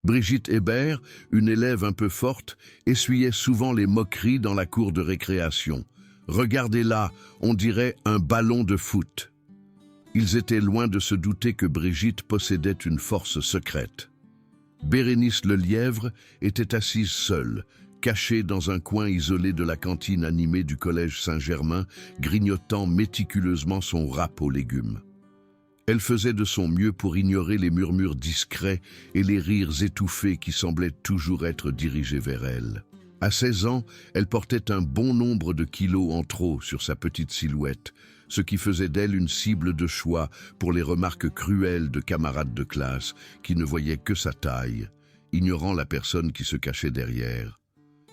Brigitte Hébert, une élève un peu forte, essuyait souvent les moqueries dans la cour de récréation. « Regardez-la, on dirait un ballon de foot ». Ils étaient loin de se douter que Brigitte possédait une force secrète. Bérénice Lelièvre était assise seule, cachée dans un coin isolé de la cantine animée du collège Saint-Germain, grignotant méticuleusement son râpe aux légumes. Elle faisait de son mieux pour ignorer les murmures discrets et les rires étouffés qui semblaient toujours être dirigés vers elle. À 16 ans, elle portait un bon nombre de kilos en trop sur sa petite silhouette, ce qui faisait d'elle une cible de choix pour les remarques cruelles de camarades de classe qui ne voyaient que sa taille, ignorant la personne qui se cachait derrière.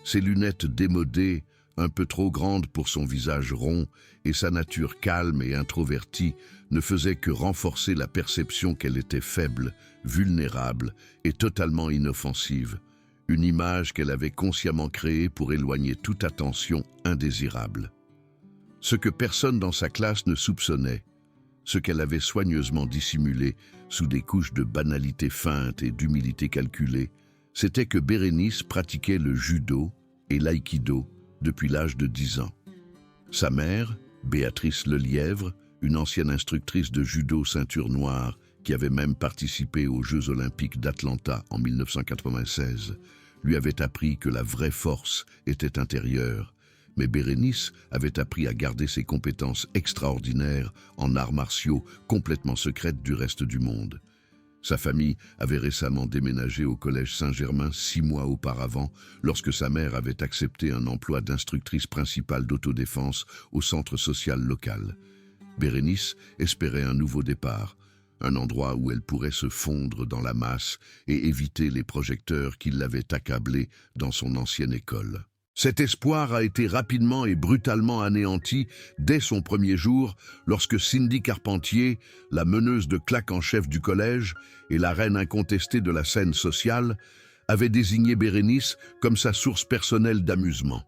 Ses lunettes démodées, un peu trop grandes pour son visage rond, et sa nature calme et introvertie ne faisaient que renforcer la perception qu'elle était faible, vulnérable et totalement inoffensive, une image qu'elle avait consciemment créée pour éloigner toute attention indésirable. Ce que personne dans sa classe ne soupçonnait, ce qu'elle avait soigneusement dissimulé sous des couches de banalité feinte et d'humilité calculée, c'était que Bérénice pratiquait le judo et l'aïkido depuis l'âge de 10 ans. Sa mère, Béatrice Lelièvre, une ancienne instructrice de judo ceinture noire qui avait même participé aux Jeux olympiques d'Atlanta en 1996, lui avait appris que la vraie force était intérieure, mais Bérénice avait appris à garder ses compétences extraordinaires en arts martiaux complètement secrètes du reste du monde. Sa famille avait récemment déménagé au collège Saint-Germain 6 mois auparavant, lorsque sa mère avait accepté un emploi d'instructrice principale d'autodéfense au centre social local. Bérénice espérait un nouveau départ, un endroit où elle pourrait se fondre dans la masse et éviter les projecteurs qui l'avaient accablée dans son ancienne école. Cet espoir a été rapidement et brutalement anéanti dès son premier jour, lorsque Cindy Carpentier, la meneuse de claque en chef du collège et la reine incontestée de la scène sociale, avait désigné Bérénice comme sa source personnelle d'amusement.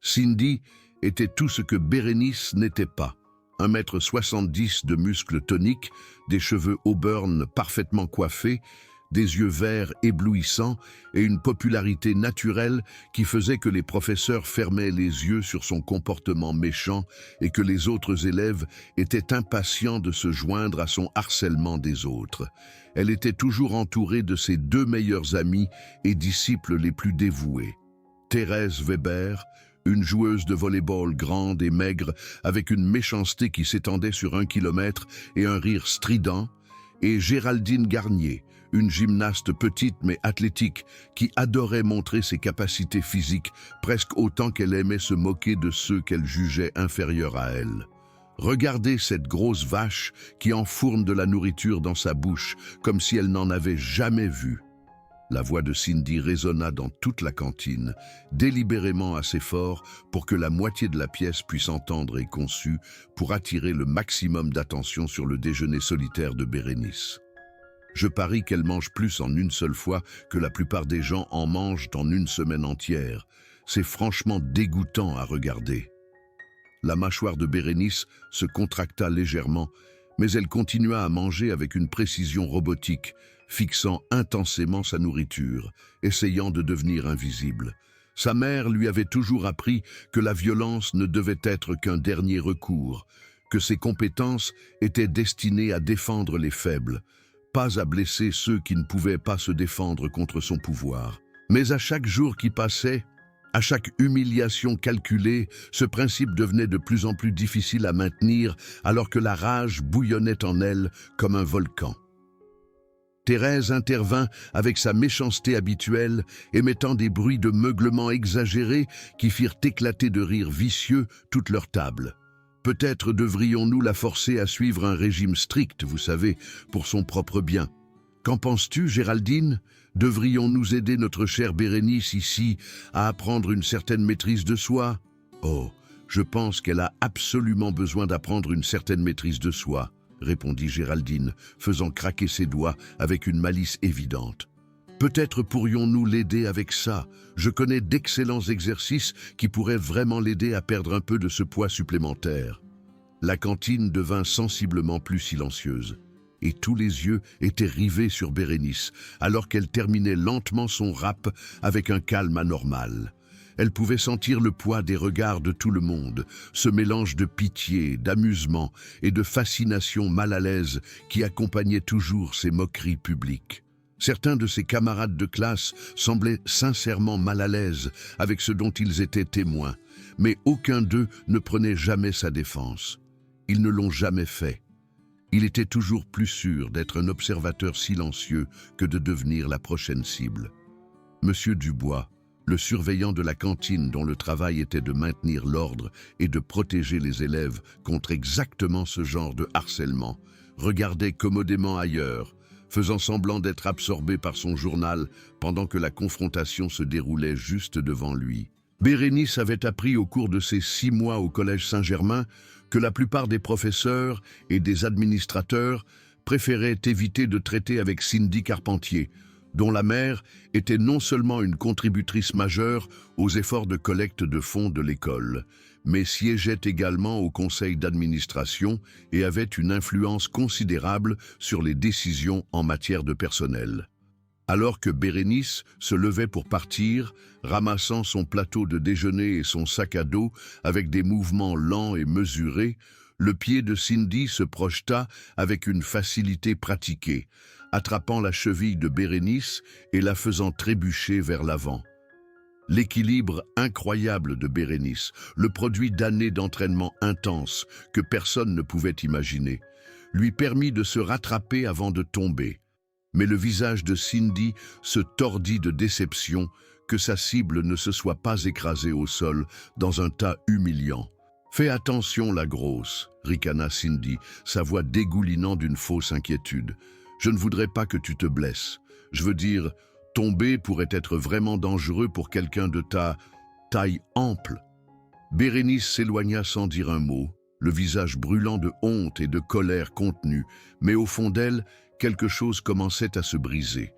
Cindy était tout ce que Bérénice n'était pas. 1,70 m de muscles toniques, des cheveux auburn parfaitement coiffés, des yeux verts éblouissants et une popularité naturelle qui faisait que les professeurs fermaient les yeux sur son comportement méchant et que les autres élèves étaient impatients de se joindre à son harcèlement des autres. Elle était toujours entourée de ses 2 meilleurs amis et disciples les plus dévoués. Thérèse Weber, une joueuse de volley-ball grande et maigre avec une méchanceté qui s'étendait sur 1 kilomètre et un rire strident, et Géraldine Garnier, une gymnaste petite mais athlétique qui adorait montrer ses capacités physiques presque autant qu'elle aimait se moquer de ceux qu'elle jugeait inférieurs à elle. Regardez cette grosse vache qui enfourne de la nourriture dans sa bouche comme si elle n'en avait jamais vu. La voix de Cindy résonna dans toute la cantine, délibérément assez fort pour que la moitié de la pièce puisse entendre et conçue pour attirer le maximum d'attention sur le déjeuner solitaire de Bérénice. Je parie qu'elle mange plus en une seule fois que la plupart des gens en mangent en une semaine entière. C'est franchement dégoûtant à regarder. La mâchoire de Bérénice se contracta légèrement, mais elle continua à manger avec une précision robotique, fixant intensément sa nourriture, essayant de devenir invisible. Sa mère lui avait toujours appris que la violence ne devait être qu'un dernier recours, que ses compétences étaient destinées à défendre les faibles, pas à blesser ceux qui ne pouvaient pas se défendre contre son pouvoir. Mais à chaque jour qui passait, à chaque humiliation calculée, ce principe devenait de plus en plus difficile à maintenir alors que la rage bouillonnait en elle comme un volcan. Thérèse intervint avec sa méchanceté habituelle, émettant des bruits de meuglement exagérés qui firent éclater de rires vicieux toute leur table. Peut-être devrions-nous la forcer à suivre un régime strict, vous savez, pour son propre bien. Qu'en penses-tu, Géraldine? Devrions-nous aider notre chère Bérénice ici à apprendre une certaine maîtrise de soi? Oh, je pense qu'elle a absolument besoin d'apprendre une certaine maîtrise de soi, répondit Géraldine, faisant craquer ses doigts avec une malice évidente. Peut-être pourrions-nous l'aider avec ça. Je connais d'excellents exercices qui pourraient vraiment l'aider à perdre un peu de ce poids supplémentaire. La cantine devint sensiblement plus silencieuse. et tous les yeux étaient rivés sur Bérénice, alors qu'elle terminait lentement son rap avec un calme anormal. Elle pouvait sentir le poids des regards de tout le monde, ce mélange de pitié, d'amusement et de fascination mal à l'aise qui accompagnait toujours ses moqueries publiques. Certains de ses camarades de classe semblaient sincèrement mal à l'aise avec ce dont ils étaient témoins, mais aucun d'eux ne prenait jamais sa défense. Ils ne l'ont jamais fait. Il était toujours plus sûr d'être un observateur silencieux que de devenir la prochaine cible. Monsieur Dubois, le surveillant de la cantine dont le travail était de maintenir l'ordre et de protéger les élèves contre exactement ce genre de harcèlement, regardait commodément ailleurs, faisant semblant d'être absorbé par son journal pendant que la confrontation se déroulait juste devant lui. Bérénice avait appris au cours de ses 6 mois au Collège Saint-Germain que la plupart des professeurs et des administrateurs préféraient éviter de traiter avec Cindy Carpentier, dont la mère était non seulement une contributrice majeure aux efforts de collecte de fonds de l'école, mais siégeait également au conseil d'administration et avait une influence considérable sur les décisions en matière de personnel. Alors que Bérénice se levait pour partir, ramassant son plateau de déjeuner et son sac à dos avec des mouvements lents et mesurés, le pied de Cindy se projeta avec une facilité pratiquée, attrapant la cheville de Bérénice et la faisant trébucher vers l'avant. L'équilibre incroyable de Bérénice, le produit d'années d'entraînement intense que personne ne pouvait imaginer, lui permit de se rattraper avant de tomber. Mais le visage de Cindy se tordit de déception que sa cible ne se soit pas écrasée au sol dans un tas humiliant. « Fais attention, la grosse », ricana Cindy, sa voix dégoulinant d'une fausse inquiétude. « Je ne voudrais pas que tu te blesses. Je veux dire, tomber pourrait être vraiment dangereux pour quelqu'un de ta taille ample. » Bérénice s'éloigna sans dire un mot, le visage brûlant de honte et de colère contenue, mais au fond d'elle, quelque chose commençait à se briser.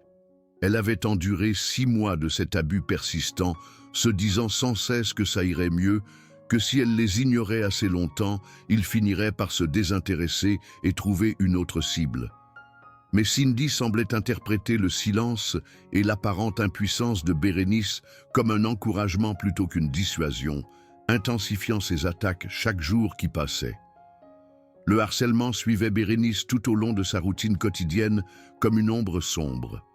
Elle avait enduré 6 mois de cet abus persistant, se disant sans cesse que ça irait mieux, que si elle les ignorait assez longtemps, ils finiraient par se désintéresser et trouver une autre cible. Mais Cindy semblait interpréter le silence et l'apparente impuissance de Bérénice comme un encouragement plutôt qu'une dissuasion, intensifiant ses attaques chaque jour qui passait. Le harcèlement suivait Bérénice tout au long de sa routine quotidienne comme une ombre sombre.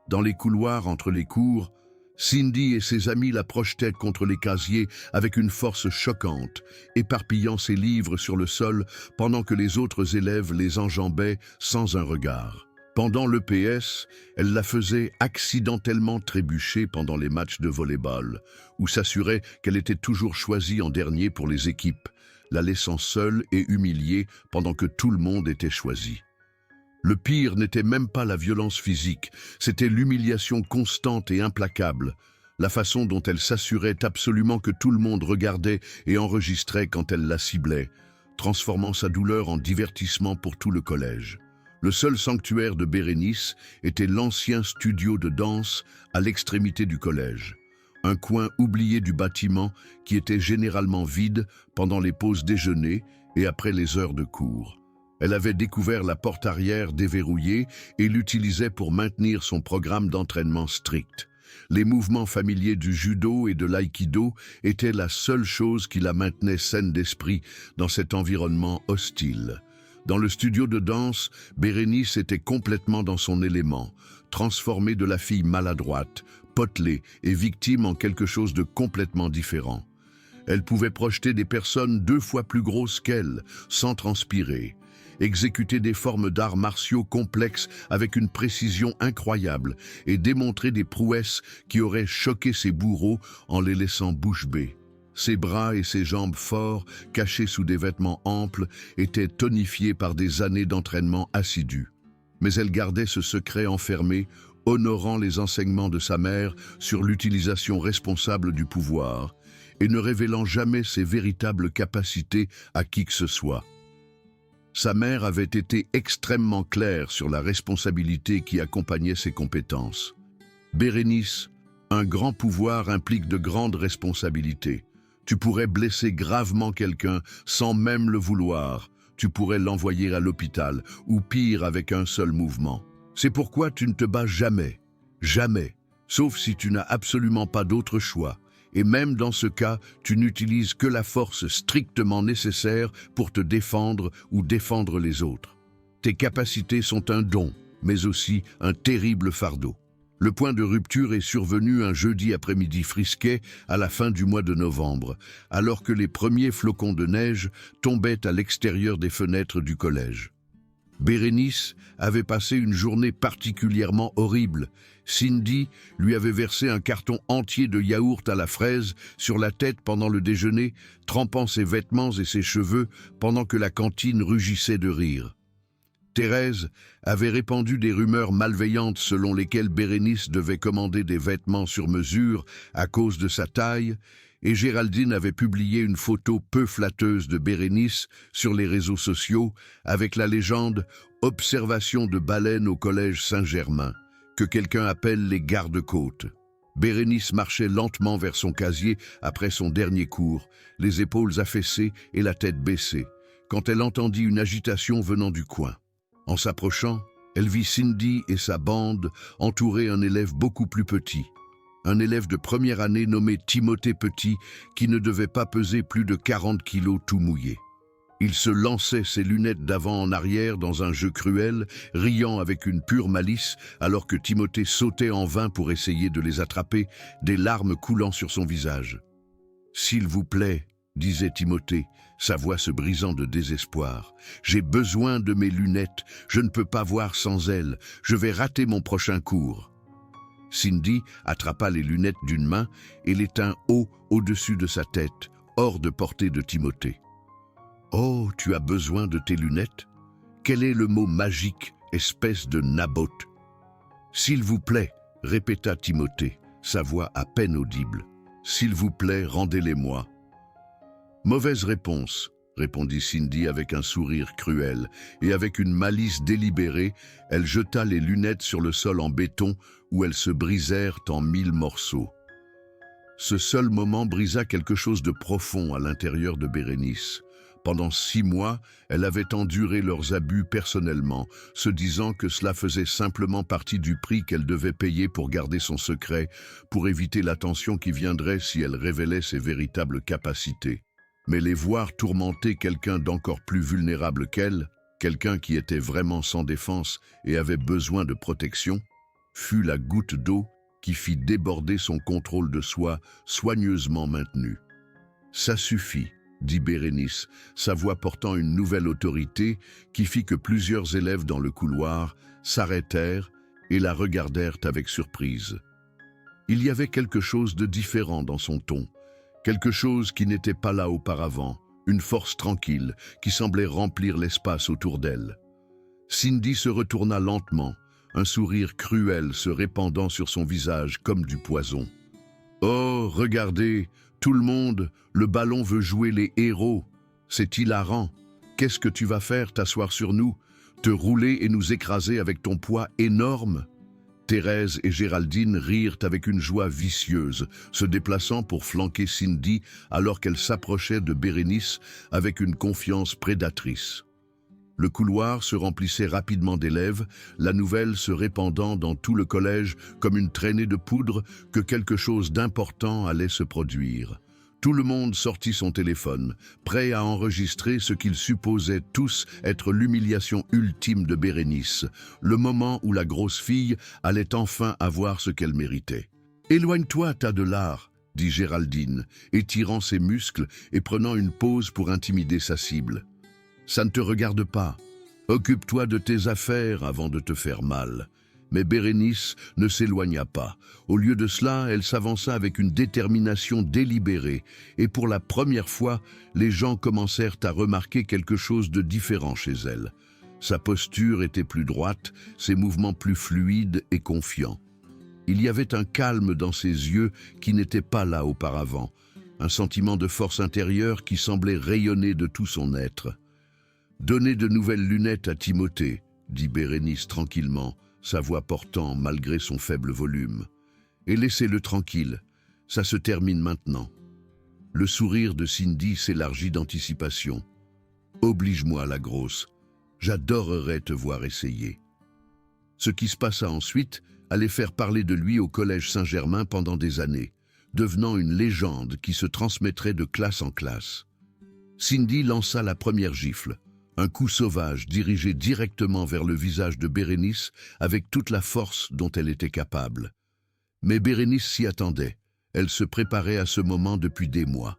Dans les couloirs entre les cours, Cindy et ses amis la projetaient contre les casiers avec une force choquante, éparpillant ses livres sur le sol pendant que les autres élèves les enjambaient sans un regard. Pendant l'EPS, elle la faisait accidentellement trébucher pendant les matchs de volley-ball, où s'assurait qu'elle était toujours choisie en dernier pour les équipes, la laissant seule et humiliée pendant que tout le monde était choisi. Le pire n'était même pas la violence physique, c'était l'humiliation constante et implacable, la façon dont elle s'assurait absolument que tout le monde regardait et enregistrait quand elle la ciblait, transformant sa douleur en divertissement pour tout le collège. Le seul sanctuaire de Bérénice était l'ancien studio de danse à l'extrémité du collège, un coin oublié du bâtiment qui était généralement vide pendant les pauses déjeuner et après les heures de cours. Elle avait découvert la porte arrière déverrouillée et l'utilisait pour maintenir son programme d'entraînement strict. Les mouvements familiers du judo et de l'aïkido étaient la seule chose qui la maintenait saine d'esprit dans cet environnement hostile. Dans le studio de danse, Bérénice était complètement dans son élément, transformée de la fille maladroite, potelée et victime en quelque chose de complètement différent. Elle pouvait projeter des personnes 2 fois plus grosses qu'elle, sans transpirer, exécuter des formes d'arts martiaux complexes avec une précision incroyable et démontrer des prouesses qui auraient choqué ses bourreaux en les laissant bouche bée. Ses bras et ses jambes forts, cachés sous des vêtements amples, étaient tonifiés par des années d'entraînement assidus. Mais elle gardait ce secret enfermé, honorant les enseignements de sa mère sur l'utilisation responsable du pouvoir et ne révélant jamais ses véritables capacités à qui que ce soit. Sa mère avait été extrêmement claire sur la responsabilité qui accompagnait ses compétences. Bérénice, un grand pouvoir implique de grandes responsabilités. Tu pourrais blesser gravement quelqu'un sans même le vouloir, tu pourrais l'envoyer à l'hôpital, ou pire avec un seul mouvement. C'est pourquoi tu ne te bats jamais, jamais, sauf si tu n'as absolument pas d'autre choix. Et même dans ce cas, tu n'utilises que la force strictement nécessaire pour te défendre ou défendre les autres. Tes capacités sont un don, mais aussi un terrible fardeau. Le point de rupture est survenu un jeudi après-midi frisquet à la fin du mois de novembre, alors que les premiers flocons de neige tombaient à l'extérieur des fenêtres du collège. Bérénice avait passé une journée particulièrement horrible. Cindy lui avait versé un carton entier de yaourt à la fraise sur la tête pendant le déjeuner, trempant ses vêtements et ses cheveux pendant que la cantine rugissait de rire. Thérèse avait répandu des rumeurs malveillantes selon lesquelles Bérénice devait commander des vêtements sur mesure à cause de sa taille, et Géraldine avait publié une photo peu flatteuse de Bérénice sur les réseaux sociaux avec la légende « Observation de baleines au collège Saint-Germain », que quelqu'un appelle les gardes-côtes. Bérénice marchait lentement vers son casier après son dernier cours, les épaules affaissées et la tête baissée, quand elle entendit une agitation venant du coin. En s'approchant, elle vit Cindy et sa bande entourer un élève beaucoup plus petit. Un élève de première année nommé Timothée Petit qui ne devait pas peser plus de 40 kilos tout mouillé. Il se lançait ses lunettes d'avant en arrière dans un jeu cruel, riant avec une pure malice alors que Timothée sautait en vain pour essayer de les attraper, des larmes coulant sur son visage. « S'il vous plaît », disait Timothée, sa voix se brisant de désespoir. « J'ai besoin de mes lunettes, je ne peux pas voir sans elles, je vais rater mon prochain cours. » Cindy attrapa les lunettes d'une main et les tint haut au-dessus de sa tête, hors de portée de Timothée. « Oh, tu as besoin de tes lunettes? Quel est le mot magique, espèce de nabote? »« S'il vous plaît, » répéta Timothée, sa voix à peine audible. « S'il vous plaît, rendez-les-moi. » « Mauvaise réponse, » répondit Cindy avec un sourire cruel, et avec une malice délibérée, elle jeta les lunettes sur le sol en béton où elles se brisèrent en 1000 morceaux. Ce seul moment brisa quelque chose de profond à l'intérieur de Bérénice. Pendant 6 mois, elle avait enduré leurs abus personnellement, se disant que cela faisait simplement partie du prix qu'elle devait payer pour garder son secret, pour éviter l'attention qui viendrait si elle révélait ses véritables capacités. Mais les voir tourmenter quelqu'un d'encore plus vulnérable qu'elle, quelqu'un qui était vraiment sans défense et avait besoin de protection, fut la goutte d'eau qui fit déborder son contrôle de soi soigneusement maintenu. « Ça suffit », dit Bérénice, sa voix portant une nouvelle autorité qui fit que plusieurs élèves dans le couloir s'arrêtèrent et la regardèrent avec surprise. Il y avait quelque chose de différent dans son ton, quelque chose qui n'était pas là auparavant, une force tranquille qui semblait remplir l'espace autour d'elle. Cindy se retourna lentement, un sourire cruel se répandant sur son visage comme du poison. « Oh, regardez, tout le monde, le ballon veut jouer les héros. C'est hilarant. Qu'est-ce que tu vas faire, t'asseoir sur nous, te rouler et nous écraser avec ton poids énorme ?» Thérèse et Géraldine rirent avec une joie vicieuse, se déplaçant pour flanquer Cindy alors qu'elle s'approchait de Bérénice avec une confiance prédatrice. Le couloir se remplissait rapidement d'élèves, la nouvelle se répandant dans tout le collège comme une traînée de poudre que quelque chose d'important allait se produire. Tout le monde sortit son téléphone, prêt à enregistrer ce qu'ils supposaient tous être l'humiliation ultime de Bérénice, le moment où la grosse fille allait enfin avoir ce qu'elle méritait. « Éloigne-toi, tas de lard !» dit Géraldine, étirant ses muscles et prenant une pause pour intimider sa cible. « Ça ne te regarde pas. Occupe-toi de tes affaires avant de te faire mal. » Mais Bérénice ne s'éloigna pas. Au lieu de cela, elle s'avança avec une détermination délibérée, et pour la première fois, les gens commencèrent à remarquer quelque chose de différent chez elle. Sa posture était plus droite, ses mouvements plus fluides et confiants. Il y avait un calme dans ses yeux qui n'était pas là auparavant, un sentiment de force intérieure qui semblait rayonner de tout son être. « Donnez de nouvelles lunettes à Timothée, » dit Bérénice tranquillement, sa voix portant malgré son faible volume. « Et laissez-le tranquille, ça se termine maintenant. » Le sourire de Cindy s'élargit d'anticipation. « Oblige-moi, la grosse. J'adorerais te voir essayer. » Ce qui se passa ensuite allait faire parler de lui au Collège Saint-Germain pendant des années, devenant une légende qui se transmettrait de classe en classe. Cindy lança la première gifle, un coup sauvage dirigé directement vers le visage de Bérénice avec toute la force dont elle était capable. Mais Bérénice s'y attendait, elle se préparait à ce moment depuis des mois.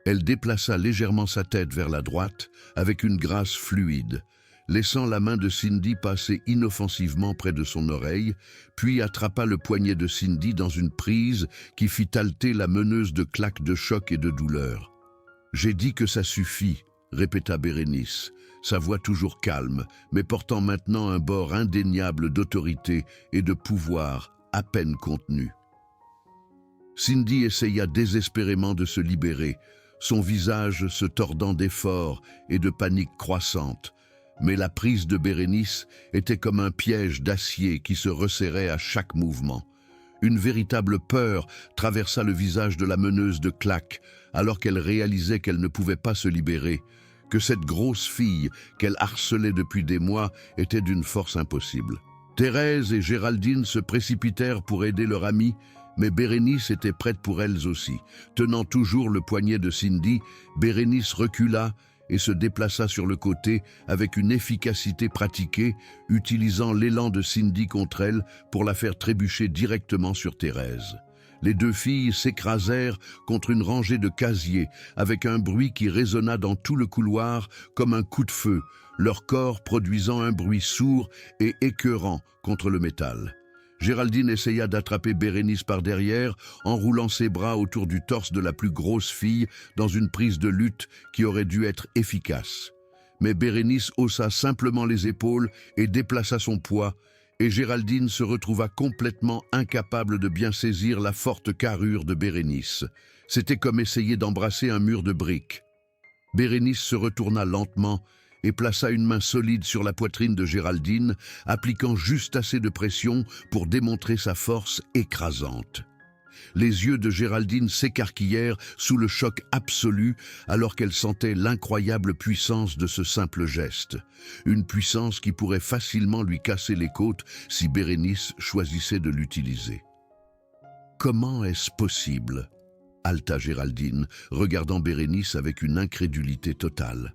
Elle déplaça légèrement sa tête vers la droite avec une grâce fluide, laissant la main de Cindy passer inoffensivement près de son oreille, puis attrapa le poignet de Cindy dans une prise qui fit halter la meneuse de claques de choc et de douleur. « J'ai dit que ça suffit », répéta Bérénice, sa voix toujours calme, mais portant maintenant un bord indéniable d'autorité et de pouvoir à peine contenu. Cindy essaya désespérément de se libérer, son visage se tordant d'effort et de panique croissante, mais la prise de Bérénice était comme un piège d'acier qui se resserrait à chaque mouvement. Une véritable peur traversa le visage de la meneuse de claques alors qu'elle réalisait qu'elle ne pouvait pas se libérer, que cette grosse fille qu'elle harcelait depuis des mois était d'une force impossible. Thérèse et Géraldine se précipitèrent pour aider leur amie, mais Bérénice était prête pour elles aussi. Tenant toujours le poignet de Cindy, Bérénice recula et se déplaça sur le côté avec une efficacité pratiquée, utilisant l'élan de Cindy contre elle pour la faire trébucher directement sur Thérèse. Les deux filles s'écrasèrent contre une rangée de casiers avec un bruit qui résonna dans tout le couloir comme un coup de feu, leur corps produisant un bruit sourd et écœurant contre le métal. Géraldine essaya d'attraper Bérénice par derrière en roulant ses bras autour du torse de la plus grosse fille dans une prise de lutte qui aurait dû être efficace. Mais Bérénice haussa simplement les épaules et déplaça son poids, et Géraldine se retrouva complètement incapable de bien saisir la forte carrure de Bérénice. C'était comme essayer d'embrasser un mur de briques. Bérénice se retourna lentement et plaça une main solide sur la poitrine de Géraldine, appliquant juste assez de pression pour démontrer sa force écrasante. Les yeux de Géraldine s'écarquillèrent sous le choc absolu alors qu'elle sentait l'incroyable puissance de ce simple geste. Une puissance qui pourrait facilement lui casser les côtes si Bérénice choisissait de l'utiliser. « Comment est-ce possible ?» haleta Géraldine, regardant Bérénice avec une incrédulité totale.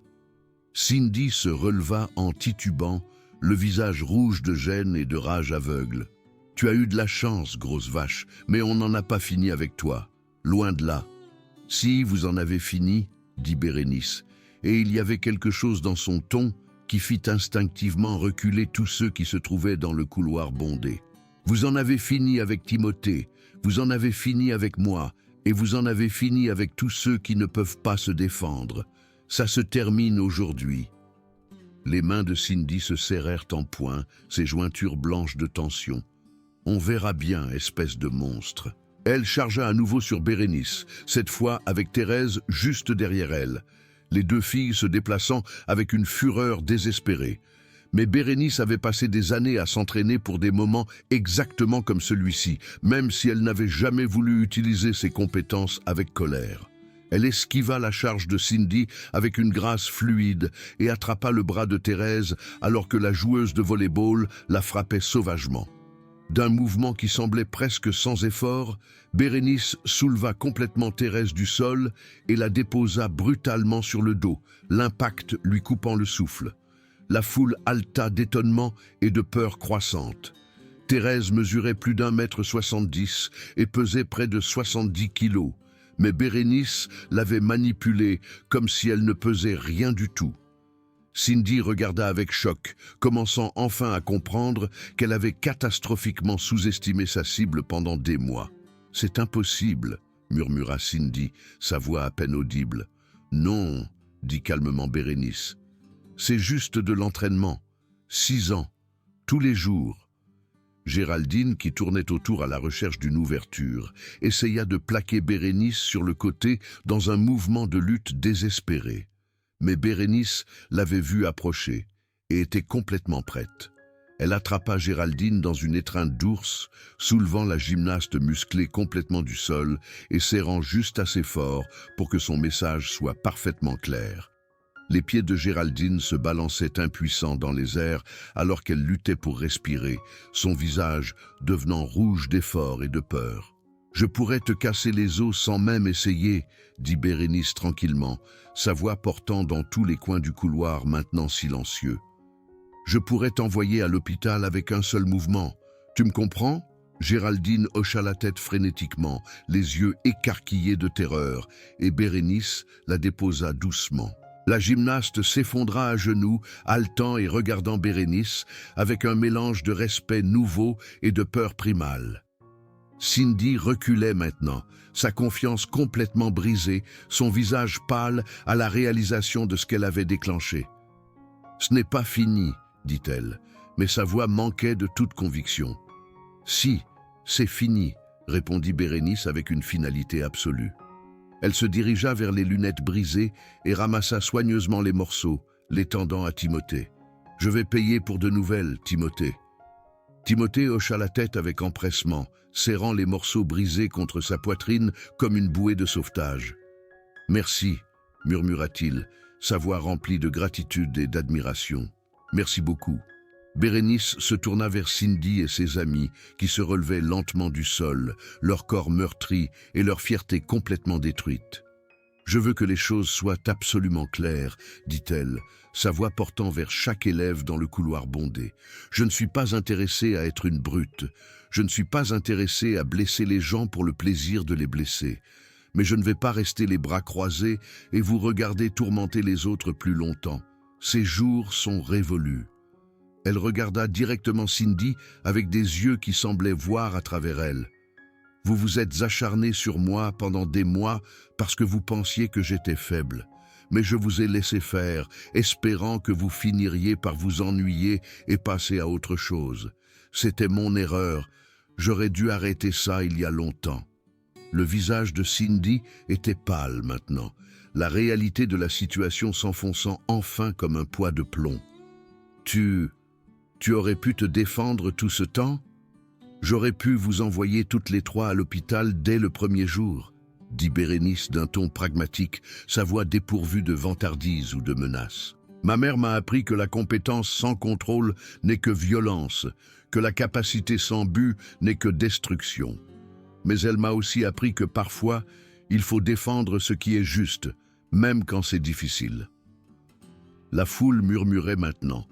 Cindy se releva en titubant, le visage rouge de gêne et de rage aveugle. « Tu as eu de la chance, grosse vache, mais on n'en a pas fini avec toi. Loin de là. »« Si, vous en avez fini, » dit Bérénice, et il y avait quelque chose dans son ton qui fit instinctivement reculer tous ceux qui se trouvaient dans le couloir bondé. « Vous en avez fini avec Timothée, vous en avez fini avec moi, et vous en avez fini avec tous ceux qui ne peuvent pas se défendre. Ça se termine aujourd'hui. » Les mains de Cindy se serrèrent en poing, ses jointures blanches de tension. « On verra bien, espèce de monstre. » Elle chargea à nouveau sur Bérénice, cette fois avec Thérèse juste derrière elle, les deux filles se déplaçant avec une fureur désespérée. Mais Bérénice avait passé des années à s'entraîner pour des moments exactement comme celui-ci, même si elle n'avait jamais voulu utiliser ses compétences avec colère. Elle esquiva la charge de Cindy avec une grâce fluide et attrapa le bras de Thérèse alors que la joueuse de volley-ball la frappait sauvagement. D'un mouvement qui semblait presque sans effort, Bérénice souleva complètement Thérèse du sol et la déposa brutalement sur le dos, l'impact lui coupant le souffle. La foule haleta d'étonnement et de peur croissante. Thérèse mesurait plus d'1,70 m et pesait près de 70 kilos. Mais Bérénice l'avait manipulée comme si elle ne pesait rien du tout. Cindy regarda avec choc, commençant enfin à comprendre qu'elle avait catastrophiquement sous-estimé sa cible pendant des mois. « C'est impossible », murmura Cindy, sa voix à peine audible. « Non », dit calmement Bérénice. « C'est juste de l'entraînement. 6 ans, tous les jours. » Géraldine, qui tournait autour à la recherche d'une ouverture, essaya de plaquer Bérénice sur le côté dans un mouvement de lutte désespéré. Mais Bérénice l'avait vue approcher et était complètement prête. Elle attrapa Géraldine dans une étreinte d'ours, soulevant la gymnaste musclée complètement du sol et serrant juste assez fort pour que son message soit parfaitement clair. « Les pieds de Géraldine se balançaient impuissants dans les airs alors qu'elle luttait pour respirer, son visage devenant rouge d'effort et de peur. « Je pourrais te casser les os sans même essayer », dit Bérénice tranquillement, sa voix portant dans tous les coins du couloir maintenant silencieux. « Je pourrais t'envoyer à l'hôpital avec un seul mouvement. Tu me comprends ?» Géraldine hocha la tête frénétiquement, les yeux écarquillés de terreur, et Bérénice la déposa doucement. La gymnaste s'effondra à genoux, haletant et regardant Bérénice, avec un mélange de respect nouveau et de peur primale. Cindy reculait maintenant, sa confiance complètement brisée, son visage pâle à la réalisation de ce qu'elle avait déclenché. « Ce n'est pas fini, » dit-elle, mais sa voix manquait de toute conviction. « Si, c'est fini, » répondit Bérénice avec une finalité absolue. Elle se dirigea vers les lunettes brisées et ramassa soigneusement les morceaux, les tendant à Timothée. « Je vais payer pour de nouvelles, Timothée. » Timothée hocha la tête avec empressement, serrant les morceaux brisés contre sa poitrine comme une bouée de sauvetage. « Merci, » murmura-t-il, sa voix remplie de gratitude et d'admiration. « Merci beaucoup. » Bérénice se tourna vers Cindy et ses amis, qui se relevaient lentement du sol, leur corps meurtri et leur fierté complètement détruite. « Je veux que les choses soient absolument claires, » dit-elle, sa voix portant vers chaque élève dans le couloir bondé. « Je ne suis pas intéressée à être une brute. Je ne suis pas intéressée à blesser les gens pour le plaisir de les blesser. Mais je ne vais pas rester les bras croisés et vous regarder tourmenter les autres plus longtemps. Ces jours sont révolus. » Elle regarda directement Cindy avec des yeux qui semblaient voir à travers elle. « Vous vous êtes acharné sur moi pendant des mois parce que vous pensiez que j'étais faible. Mais je vous ai laissé faire, espérant que vous finiriez par vous ennuyer et passer à autre chose. C'était mon erreur. J'aurais dû arrêter ça il y a longtemps. » Le visage de Cindy était pâle maintenant, la réalité de la situation s'enfonçant enfin comme un poids de plomb. « Tu aurais pu te défendre tout ce temps ? J'aurais pu vous envoyer toutes les trois à l'hôpital dès le premier jour, » dit Bérénice d'un ton pragmatique, sa voix dépourvue de vantardise ou de menace. « Ma mère m'a appris que la compétence sans contrôle n'est que violence, que la capacité sans but n'est que destruction. Mais elle m'a aussi appris que parfois, il faut défendre ce qui est juste, même quand c'est difficile. » La foule murmurait maintenant,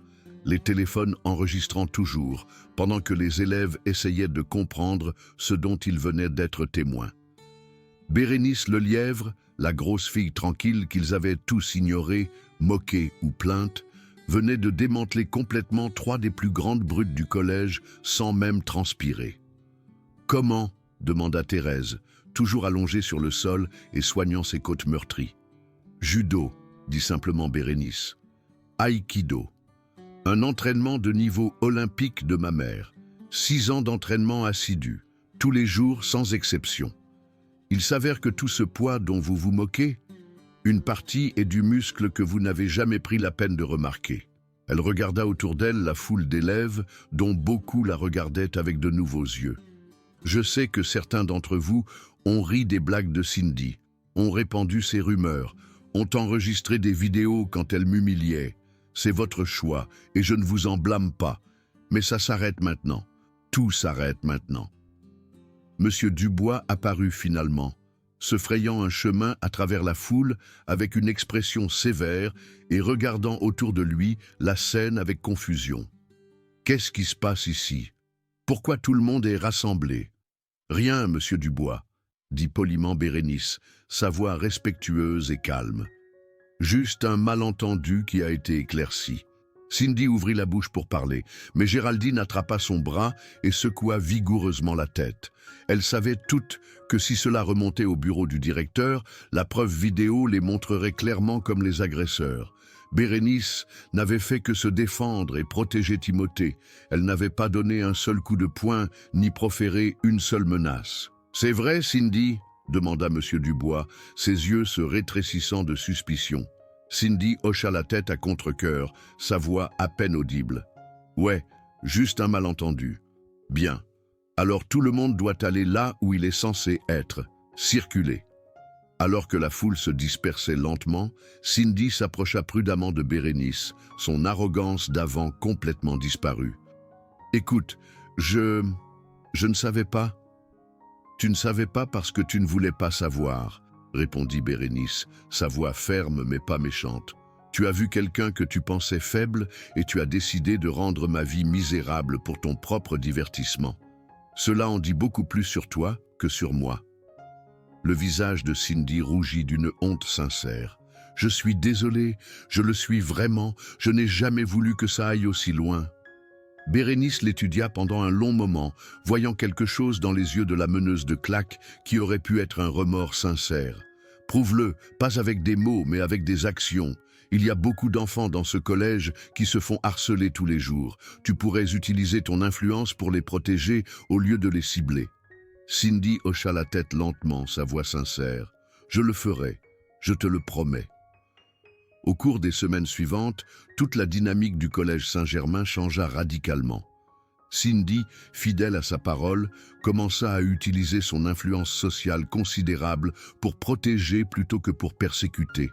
les téléphones enregistrant toujours, pendant que les élèves essayaient de comprendre ce dont ils venaient d'être témoins. Bérénice Lelièvre, la grosse fille tranquille qu'ils avaient tous ignorée, moquée ou plainte, venait de démanteler complètement trois des plus grandes brutes du collège sans même transpirer. « Comment ?» demanda Thérèse, toujours allongée sur le sol et soignant ses côtes meurtries. « Judo », dit simplement Bérénice. « Aïkido. Un entraînement de niveau olympique de ma mère. 6 ans d'entraînement assidu, tous les jours sans exception. Il s'avère que tout ce poids dont vous vous moquez, une partie est du muscle que vous n'avez jamais pris la peine de remarquer. » Elle regarda autour d'elle la foule d'élèves, dont beaucoup la regardaient avec de nouveaux yeux. « Je sais que certains d'entre vous ont ri des blagues de Cindy, ont répandu ses rumeurs, ont enregistré des vidéos quand elle m'humiliait. C'est votre choix, et je ne vous en blâme pas. Mais ça s'arrête maintenant. Tout s'arrête maintenant. » Monsieur Dubois apparut finalement, se frayant un chemin à travers la foule avec une expression sévère et regardant autour de lui la scène avec confusion. « Qu'est-ce qui se passe ici? Pourquoi tout le monde est rassemblé? »« Rien, monsieur Dubois, » dit poliment Bérénice, sa voix respectueuse et calme. « Juste un malentendu qui a été éclairci. » Cindy ouvrit la bouche pour parler, mais Géraldine attrapa son bras et secoua vigoureusement la tête. Elle savait toutes que si cela remontait au bureau du directeur, la preuve vidéo les montrerait clairement comme les agresseurs. Bérénice n'avait fait que se défendre et protéger Timothée. Elle n'avait pas donné un seul coup de poing, ni proféré une seule menace. « C'est vrai, Cindy ?» demanda monsieur Dubois, ses yeux se rétrécissant de suspicion. Cindy hocha la tête à contre-cœur, sa voix à peine audible. « Ouais, juste un malentendu. Bien. Alors tout le monde doit aller là où il est censé être, circuler. » Alors que la foule se dispersait lentement, Cindy s'approcha prudemment de Bérénice, son arrogance d'avant complètement disparue. « Écoute, je ne savais pas. »« Tu ne savais pas parce que tu ne voulais pas savoir, » répondit Bérénice, sa voix ferme mais pas méchante. « Tu as vu quelqu'un que tu pensais faible et tu as décidé de rendre ma vie misérable pour ton propre divertissement. Cela en dit beaucoup plus sur toi que sur moi. » Le visage de Cindy rougit d'une honte sincère. « Je suis désolée, je le suis vraiment, je n'ai jamais voulu que ça aille aussi loin. » Bérénice l'étudia pendant un long moment, voyant quelque chose dans les yeux de la meneuse de claques qui aurait pu être un remords sincère. « Prouve-le, pas avec des mots, mais avec des actions. Il y a beaucoup d'enfants dans ce collège qui se font harceler tous les jours. Tu pourrais utiliser ton influence pour les protéger au lieu de les cibler. » Cindy hocha la tête lentement, sa voix sincère. « Je le ferai, je te le promets. » Au cours des semaines suivantes, toute la dynamique du collège Saint-Germain changea radicalement. Cindy, fidèle à sa parole, commença à utiliser son influence sociale considérable pour protéger plutôt que pour persécuter.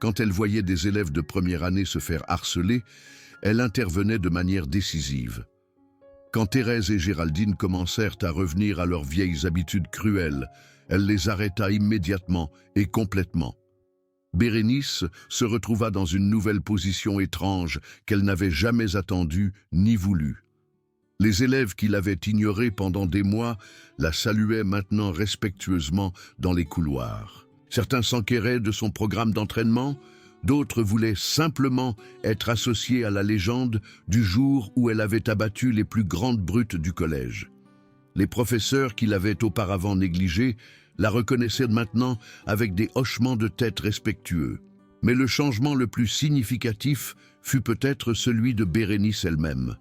Quand elle voyait des élèves de première année se faire harceler, elle intervenait de manière décisive. Quand Thérèse et Géraldine commencèrent à revenir à leurs vieilles habitudes cruelles, elle les arrêta immédiatement et complètement. Bérénice se retrouva dans une nouvelle position étrange qu'elle n'avait jamais attendue ni voulue. Les élèves qui l'avaient ignorée pendant des mois la saluaient maintenant respectueusement dans les couloirs. Certains s'enquéraient de son programme d'entraînement, d'autres voulaient simplement être associés à la légende du jour où elle avait abattu les plus grandes brutes du collège. Les professeurs qui l'avaient auparavant négligée la reconnaissaient maintenant avec des hochements de tête respectueux. Mais le changement le plus significatif fut peut-être celui de Bérénice elle-même.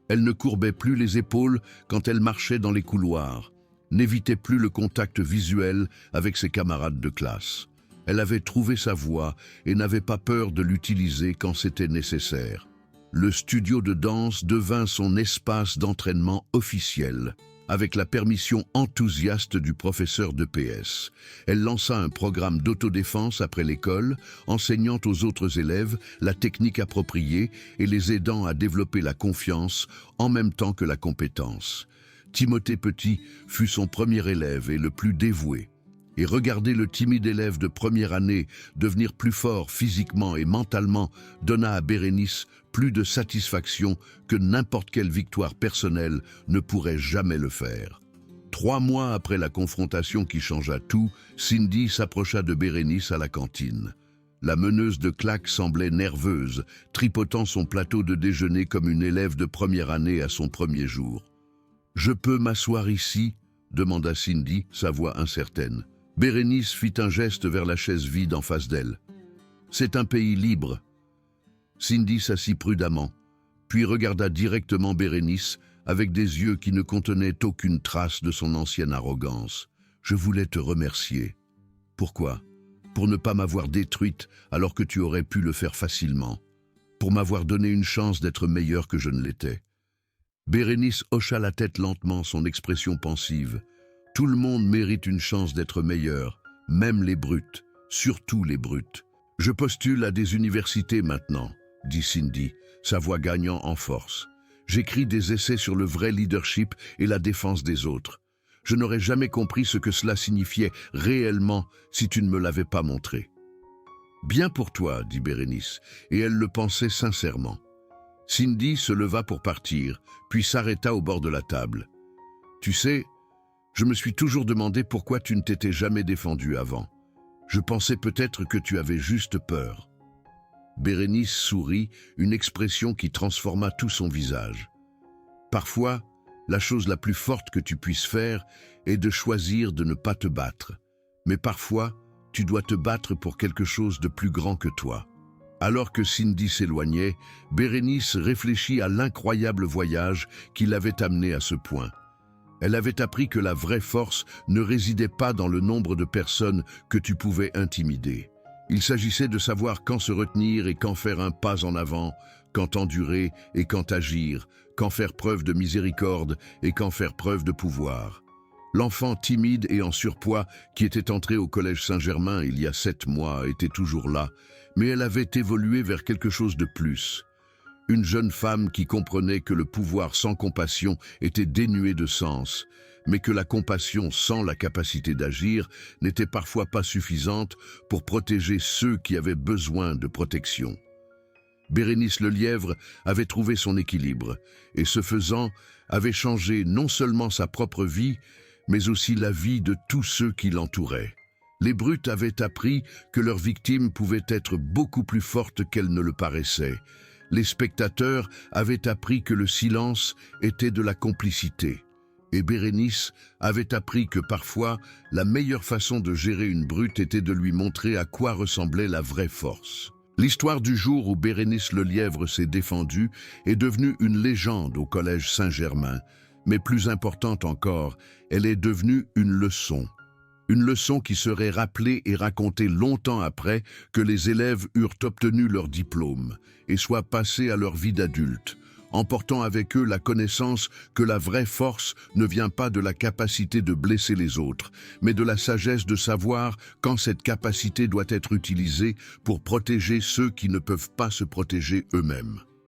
Elle ne courbait plus les épaules quand elle marchait dans les couloirs, n'évitait plus le contact visuel avec ses camarades de classe. Elle avait trouvé sa voie et n'avait pas peur de l'utiliser quand c'était nécessaire. Le studio de danse devint son espace d'entraînement officiel. Avec la permission enthousiaste du professeur de PS, elle lança un programme d'autodéfense après l'école, enseignant aux autres élèves la technique appropriée et les aidant à développer la confiance en même temps que la compétence. Timothée Petit fut son premier élève et le plus dévoué. Et regarder le timide élève de première année devenir plus fort physiquement et mentalement donna à Bérénice plus de satisfaction que n'importe quelle victoire personnelle ne pourrait jamais le faire. 3 mois après la confrontation qui changea tout, Cindy s'approcha de Bérénice à la cantine. La meneuse de claques semblait nerveuse, tripotant son plateau de déjeuner comme une élève de première année à son premier jour. « Je peux m'asseoir ici ?» demanda Cindy, sa voix incertaine. Bérénice fit un geste vers la chaise vide en face d'elle. « C'est un pays libre. » Cindy s'assit prudemment, puis regarda directement Bérénice avec des yeux qui ne contenaient aucune trace de son ancienne arrogance. « Je voulais te remercier. » « Pourquoi ? Pour ne pas m'avoir détruite alors que tu aurais pu le faire facilement. Pour m'avoir donné une chance d'être meilleure que je ne l'étais. » Bérénice hocha la tête lentement, son expression pensive. « Tout le monde mérite une chance d'être meilleur, même les brutes, surtout les brutes. Je postule à des universités maintenant, » dit Cindy, sa voix gagnant en force. « J'écris des essais sur le vrai leadership et la défense des autres. Je n'aurais jamais compris ce que cela signifiait réellement si tu ne me l'avais pas montré. »« Bien pour toi, » dit Bérénice, et elle le pensait sincèrement. Cindy se leva pour partir, puis s'arrêta au bord de la table. « Tu sais, je me suis toujours demandé pourquoi tu ne t'étais jamais défendue avant. Je pensais peut-être que tu avais juste peur. » Bérénice sourit, une expression qui transforma tout son visage. « Parfois, la chose la plus forte que tu puisses faire est de choisir de ne pas te battre. Mais parfois, tu dois te battre pour quelque chose de plus grand que toi. » Alors que Cindy s'éloignait, Bérénice réfléchit à l'incroyable voyage qui l'avait amenée à ce point. Elle avait appris que la vraie force ne résidait pas dans le nombre de personnes que tu pouvais intimider. Il s'agissait de savoir quand se retenir et quand faire un pas en avant, quand endurer et quand agir, quand faire preuve de miséricorde et quand faire preuve de pouvoir. L'enfant timide et en surpoids qui était entrée au collège Saint-Germain il y a 7 mois était toujours là, mais elle avait évolué vers quelque chose de plus. Une jeune femme qui comprenait que le pouvoir sans compassion était dénué de sens, mais que la compassion sans la capacité d'agir n'était parfois pas suffisante pour protéger ceux qui avaient besoin de protection. Bérénice Lelièvre avait trouvé son équilibre et, ce faisant, avait changé non seulement sa propre vie, mais aussi la vie de tous ceux qui l'entouraient. Les brutes avaient appris que leurs victimes pouvaient être beaucoup plus fortes qu'elles ne le paraissaient. Les spectateurs avaient appris que le silence était de la complicité. Et Bérénice avait appris que parfois, la meilleure façon de gérer une brute était de lui montrer à quoi ressemblait la vraie force. L'histoire du jour où Bérénice Lelièvre s'est défendue est devenue une légende au Collège Saint-Germain. Mais plus importante encore, elle est devenue une leçon. Une leçon qui serait rappelée et racontée longtemps après que les élèves eurent obtenu leur diplôme et soient passés à leur vie d'adulte, emportant avec eux la connaissance que la vraie force ne vient pas de la capacité de blesser les autres, mais de la sagesse de savoir quand cette capacité doit être utilisée pour protéger ceux qui ne peuvent pas se protéger eux-mêmes.